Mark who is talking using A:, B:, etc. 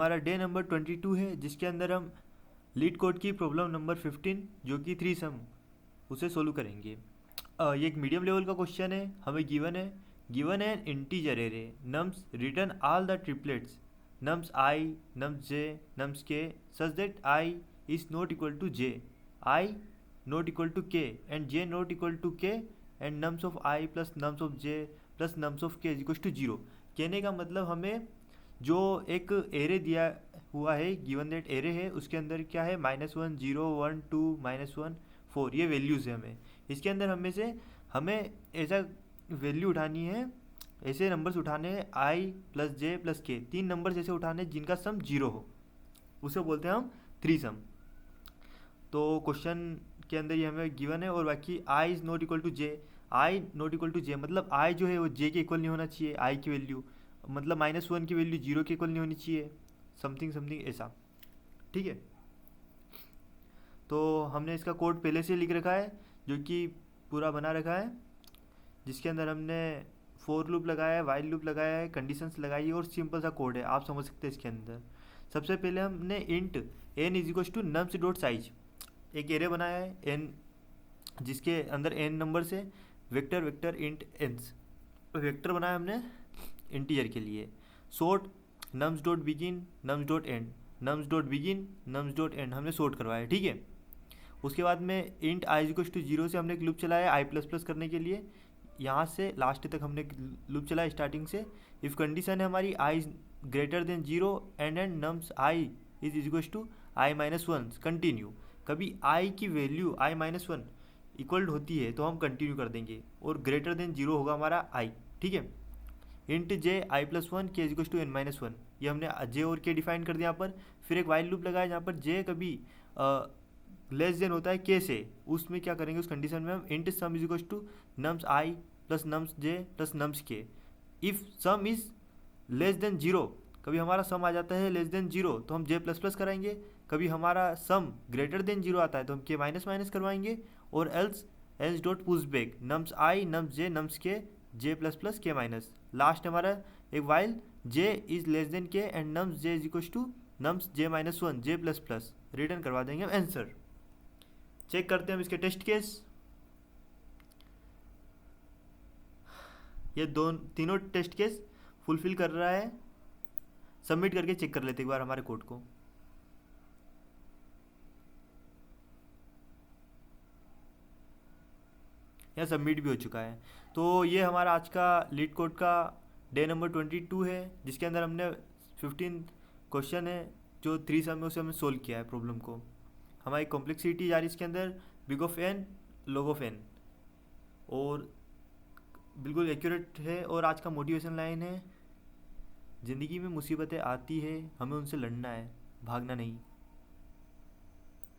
A: हमारा day number 22 है, जिसके अंदर हम लीड कोड की प्रॉब्लम नंबर 15 जो कि 3 सम उसे सोल्व करेंगे। ये एक मीडियम लेवल का क्वेश्चन है। हमें गिवन है integer array nums return all the triplets nums I nums J nums K such that I is not equal to J, I not equal to K and J not equal to K and nums of I plus nums of J plus nums of K is equal to zero. कहने का मतलब हमें जो एक array दिया हुआ है, given that array है, उसके अंदर क्या है -1 0 1 2 -1 4 ये वैल्यूज़ है। हमें इसके अंदर हमें से हमें ऐसा वैल्यू उठानी है, ऐसे नंबर्स उठाने हैं आई प्लस जे प्लस के, 3 नंबर्स ऐसे उठाने हैं जिनका सम जीरो हो, उसे बोलते हैं हम 3 सम। तो क्वेश्चन के अंदर ये हमें गिवन है और बाकी I is not equal to J, I not equal to J मतलब आई जो है वो जे के इक्वल नहीं होना चाहिए, आई की वैल्यू मतलब -1 की वैल्यू जीरो के इक्वल नहीं होनी चाहिए, समथिंग समथिंग ऐसा। ठीक है, तो हमने इसका कोड पहले से लिख रखा है जो कि पूरा बना रखा है, जिसके अंदर हमने फोर लूप लगाया है, वाइल लूप लगाया है, कंडीशंस लगाई है और सिंपल सा कोड है, आप समझ सकते हैं। इसके अंदर सबसे पहले हमने int N is equal to nums dot size एक एरे बनाया है एन, जिसके अंदर एन नंबर से vector vector int ans vector बनाया हमने इंटीजर के लिए। Sort nums dot begin nums dot end nums dot begin nums dot end हमने सॉर्ट करवाया। ठीक है, उसके बाद में int I equal to zero से हमने एक लूप चलाया आई प्लस प्लस करने के लिए, यहाँ से लास्ट तक हमने लूप चलाया स्टार्टिंग से। इफ़ कंडीशन है हमारी I is greater than zero and nums I is equal to I -1 continue. कभी आई की वैल्यू आई -1 इक्वल होती है तो हम कंटिन्यू कर देंगे और ग्रेटर देन जीरो होगा हमारा आई। ठीक है, इंट जे आई प्लस वन के इक्वल टू एन -1 ये हमने जे और के डिफाइन कर दिया यहाँ पर। फिर एक वाइल लूप लगाया जहाँ पर जे कभी लेस देन होता है के से, उसमें क्या करेंगे, उस कंडीशन में हम int sum is equal to nums I plus nums J plus nums K. If sum is less than zero, कभी हमारा सम आ जाता है लेस देन जीरो तो हम जे प्लस प्लस कराएंगे, कभी हमारा सम ग्रेटर देन जीरो आता है तो हम के माइनस माइनस करवाएंगे, और else dot push back nums I nums J nums K J plus plus K minus. Last हमारा एक while J is less than K and nums J is equal to nums J -1 J plus plus return करवा देंगे हम answer. Check करते हैं हम इसके test case. ये तीनों टेस्ट केस फुलफिल कर रहा है। सबमिट करके चेक कर लेते एक बार हमारे कोड को। यह सबमिट भी हो चुका है। तो ये हमारा आज का लीड कोड का डे नंबर 22 है, जिसके अंदर हमने 15 क्वेश्चन है जो 3 सम में उसे हमने सोल्व किया है प्रॉब्लम को। हमारी कॉम्प्लेक्सिटी जा रही है इसके अंदर big of N log of N, और बिल्कुल एक्यूरेट है। और आज का मोटिवेशन लाइन है, ज़िंदगी में मुसीबतें आती है, हमें उनसे लड़ना है, भागना नहीं।